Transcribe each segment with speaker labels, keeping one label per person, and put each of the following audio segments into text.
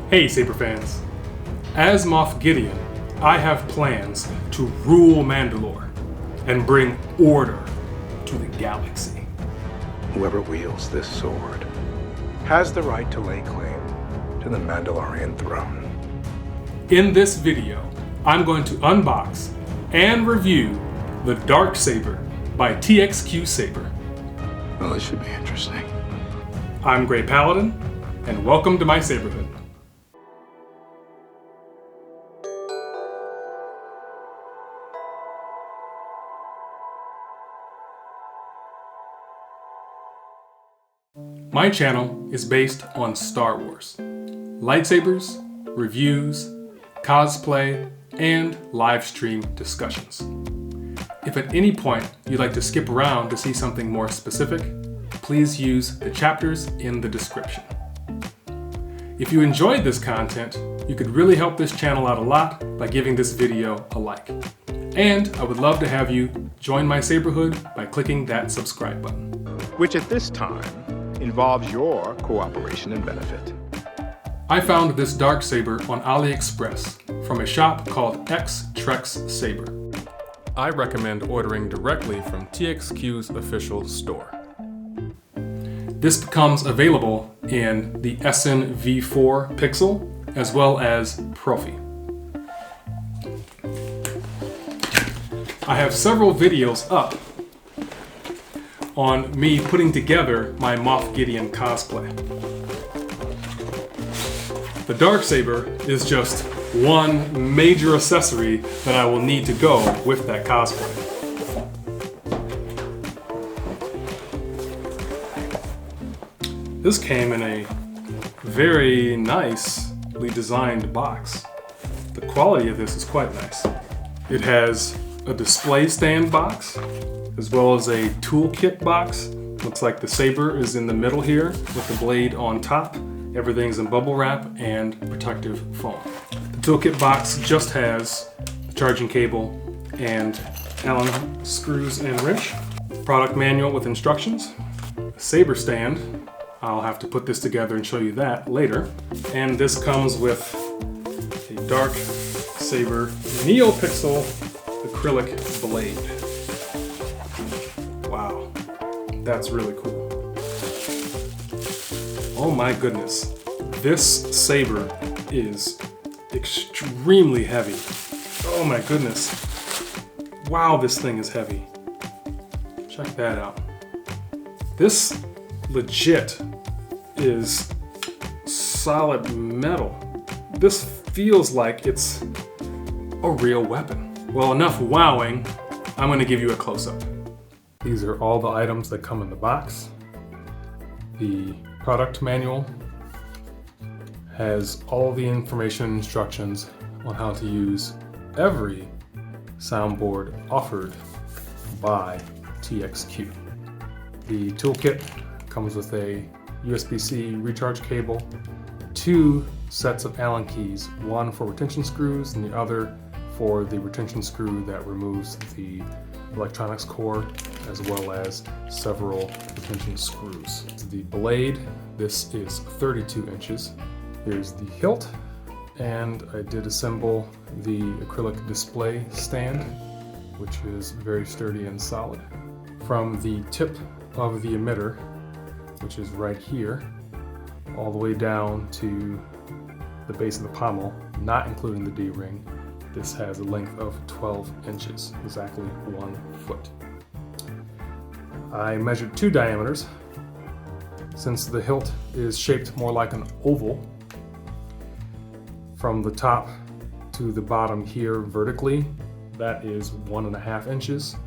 Speaker 1: Hey Saber fans, as Moff Gideon, I have plans to rule Mandalore and bring order to the galaxy.
Speaker 2: Whoever wields this sword has the right to lay claim to the Mandalorian throne.
Speaker 1: In this video, I'm going to unbox and review the Darksaber by TXQSABER.
Speaker 2: Well, this should be interesting.
Speaker 1: I'm graypaladin, and welcome to my Saberhood. My channel is based on Star Wars, lightsabers, reviews, cosplay, and live stream discussions. If at any point you'd like to skip around to see something more specific, please use the chapters in the description. If you enjoyed this content, you could really help this channel out a lot by giving this video a like. And I would love to have you join my Saberhood by clicking that subscribe button.
Speaker 2: Which at this time involves your cooperation and benefit.
Speaker 1: I found this Darksaber on AliExpress from a shop called TXQSABER. I recommend ordering directly from TXQ's official store. This becomes available in the SN-V4 Pixel as well as Profi. I have several videos up on me putting together my Moff Gideon cosplay. The Darksaber is just one major accessory that I will need to go with that cosplay. This came in a very nicely designed box. The quality of this is quite nice. It has a display stand box, as well as a toolkit box. Looks like the saber is in the middle here with the blade on top. Everything's in bubble wrap and protective foam. The toolkit box just has the charging cable and Allen screws and wrench. Product manual with instructions. A saber stand. I'll have to put this together and show you that later. And this comes with a Darksaber NeoPixel acrylic blade. Wow, that's really cool. Oh my goodness, this saber is extremely heavy. Oh my goodness. Wow, this thing is heavy. Check that out. This legit is solid metal. This feels like it's a real weapon. Well, enough wowing. I'm going to give you a close-up. These are all the items that come in the box. The product manual has all the information and instructions on how to use every soundboard offered by TXQ. The toolkit comes with a USB-C recharge cable, 2 sets of Allen keys, one for retention screws and the other for the retention screw that removes the electronics core, as well as several retention screws. The blade, this is 32 inches. Here's the hilt, and I did assemble the acrylic display stand, which is very sturdy and solid. From the tip of the emitter, which is right here, all the way down to the base of the pommel, not including the D-ring, this has a length of 12 inches, exactly 1 foot. I measured 2 diameters. Since the hilt is shaped more like an oval, from the top to the bottom here vertically, that is 1.5 inches.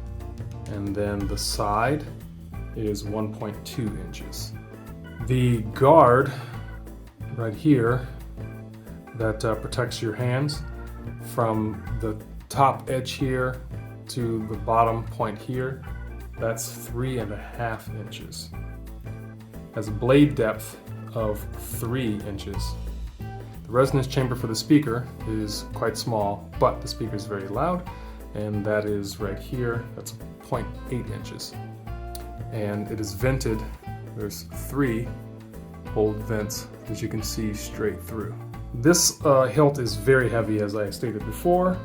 Speaker 1: And then the side is 1.2 inches. The guard right here that protects your hands from the top edge here to the bottom point here, that's 3.5 inches. Has a blade depth of 3 inches. The resonance chamber for the speaker is quite small, but the speaker is very loud, and that is right here. That's 0.8 inches. And it is vented. There's 3 old vents that you can see straight through. This hilt is very heavy, as I stated before.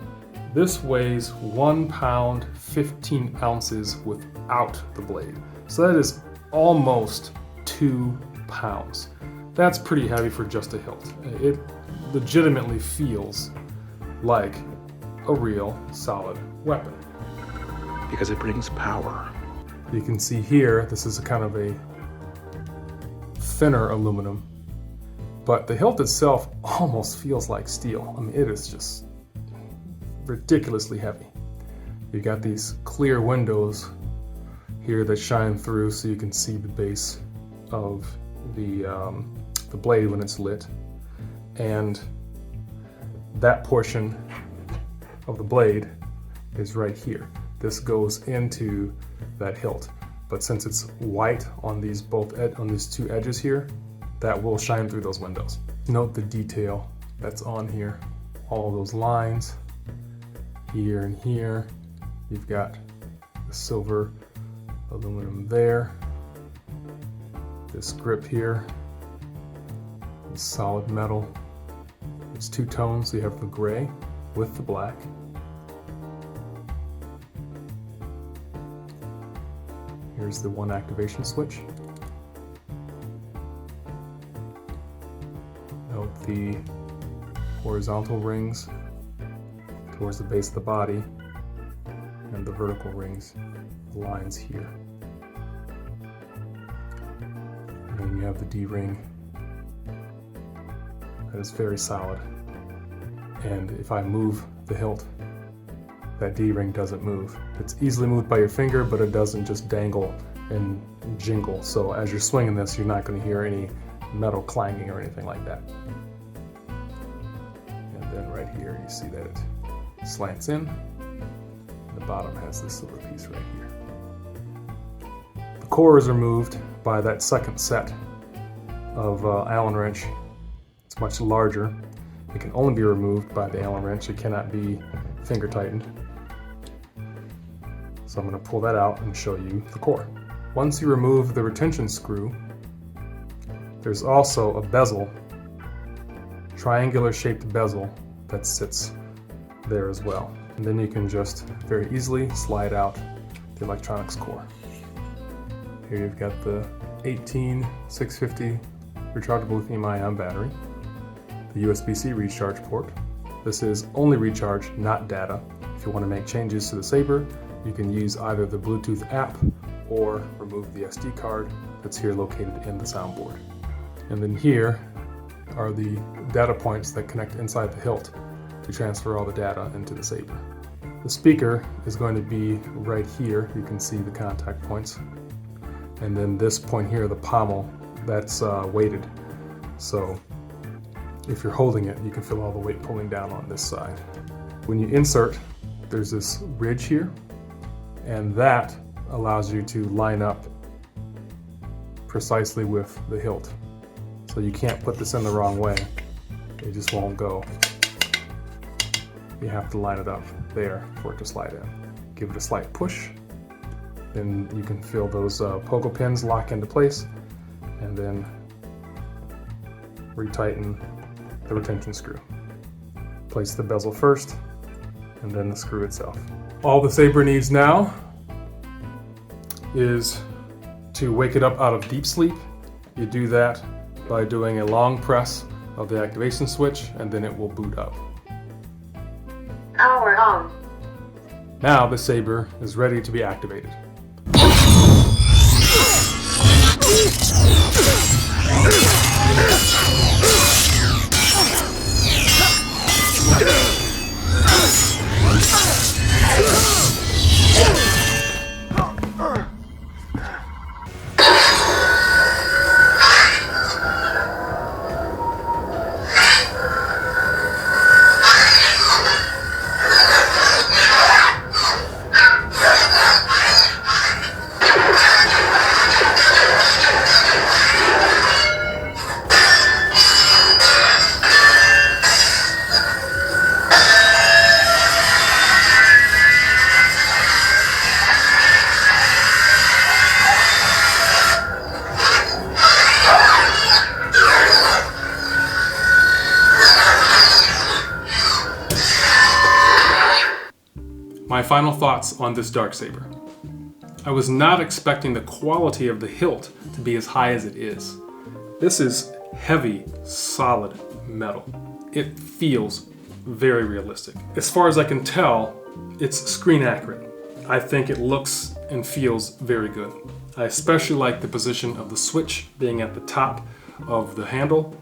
Speaker 1: This weighs 1 pound 15 ounces without the blade. So that is almost 2 pounds. That's pretty heavy for just a hilt. It legitimately feels like a real solid weapon.
Speaker 2: Because it brings power.
Speaker 1: You can see here, this is a kind of a thinner aluminum, but the hilt itself almost feels like steel. I mean, it is just ridiculously heavy. You've got these clear windows here that shine through so you can see the base of the blade when it's lit. And that portion of the blade is right here. This goes into that hilt. But since it's white on these two edges here, that will shine through those windows. Note the detail that's on here. All those lines here and here. You've got the silver aluminum there. This grip here is solid metal. It's two tones. So you have the gray with the black. Here's the one activation switch. Note the horizontal rings towards the base of the body and the vertical rings, the lines here. And then you have the D-ring that is very solid. And if I move the hilt, that D-ring doesn't move. It's easily moved by your finger, but it doesn't just dangle and jingle. So as you're swinging this, you're not going to hear any metal clanging or anything like that. And then right here, you see that it slants in. The bottom has this silver piece right here. The core is removed by that second set of Allen wrench. It's much larger. It can only be removed by the Allen wrench. It cannot be finger tightened. So I'm going to pull that out and show you the core. Once you remove the retention screw, there's also a bezel, triangular shaped bezel that sits there as well. And then you can just very easily slide out the electronics core. Here you've got the 18650 rechargeable lithium-ion battery, the USB-C recharge port. This is only recharge, not data. If you want to make changes to the Saber, you can use either the Bluetooth app or remove the SD card that's here located in the soundboard. And then here are the data points that connect inside the hilt to transfer all the data into the Saber. The speaker is going to be right here. You can see the contact points. And then this point here, the pommel, that's weighted. So if you're holding it, you can feel all the weight pulling down on this side. When you insert, there's this ridge here, and that allows you to line up precisely with the hilt. So you can't put this in the wrong way. It just won't go. You have to line it up there for it to slide in. Give it a slight push, then you can feel those pogo pins lock into place, and then retighten the retention screw. Place the bezel first, and then the screw itself. All the Saber needs now is to wake it up out of deep sleep. You do that by doing a long press of the activation switch, and then it will boot up.
Speaker 3: Power on.
Speaker 1: Now the Saber is ready to be activated. my final thoughts on this Darksaber. I was not expecting the quality of the hilt to be as high as it is. This is heavy, solid metal. It feels very realistic. As far as I can tell, it's screen accurate. I think it looks and feels very good. I especially like the position of the switch being at the top of the handle.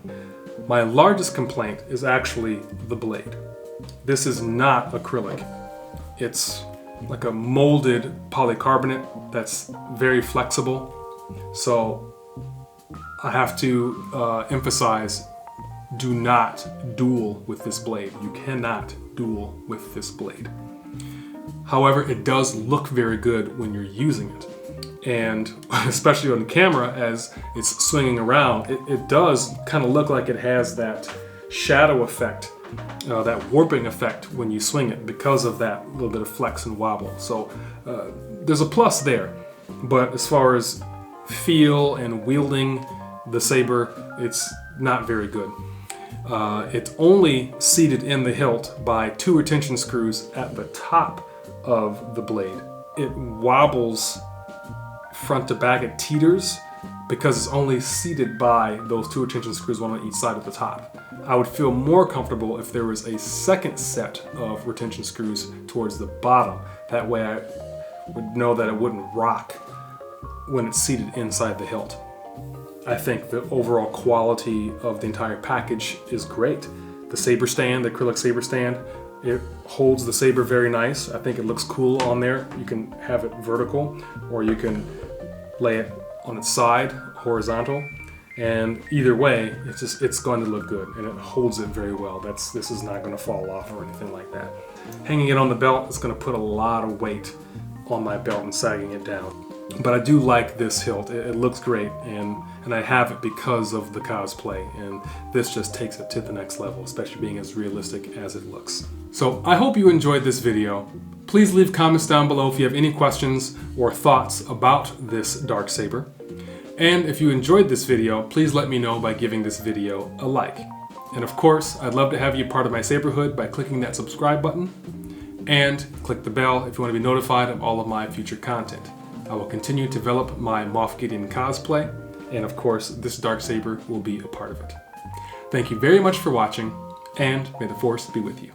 Speaker 1: My largest complaint is actually the blade. This is not acrylic. It's like a molded polycarbonate that's very flexible. So I have to emphasize, do not duel with this blade. You cannot duel with this blade. However, it does look very good when you're using it. And especially on camera, as it's swinging around, it does kind of look like it has that shadow effect, that warping effect when you swing it because of that little bit of flex and wobble. So there's a plus there. But as far as feel and wielding the saber, it's not very good. It's only seated in the hilt by 2 retention screws at the top of the blade. It wobbles front to back, it teeters because it's only seated by those 2 retention screws, one on each side at the top. I would feel more comfortable if there was a second set of retention screws towards the bottom. That way I would know that it wouldn't rock when it's seated inside the hilt. I think the overall quality of the entire package is great. The saber stand, the acrylic saber stand, it holds the saber very nice. I think it looks cool on there. You can have it vertical or you can lay it on its side, horizontal. And either way, it's going to look good and it holds it very well. This is not going to fall off or anything like that. Hanging it on the belt is going to put a lot of weight on my belt and sagging it down. But I do like this hilt. It looks great, and I have it because of the cosplay, and this just takes it to the next level, especially being as realistic as it looks. So I hope you enjoyed this video. Please leave comments down below if you have any questions or thoughts about this Darksaber. And if you enjoyed this video, please let me know by giving this video a like. And of course, I'd love to have you part of my Saberhood by clicking that subscribe button, and click the bell if you want to be notified of all of my future content. I will continue to develop my Moff Gideon cosplay, and of course, this Darksaber will be a part of it. Thank you very much for watching, and may the Force be with you.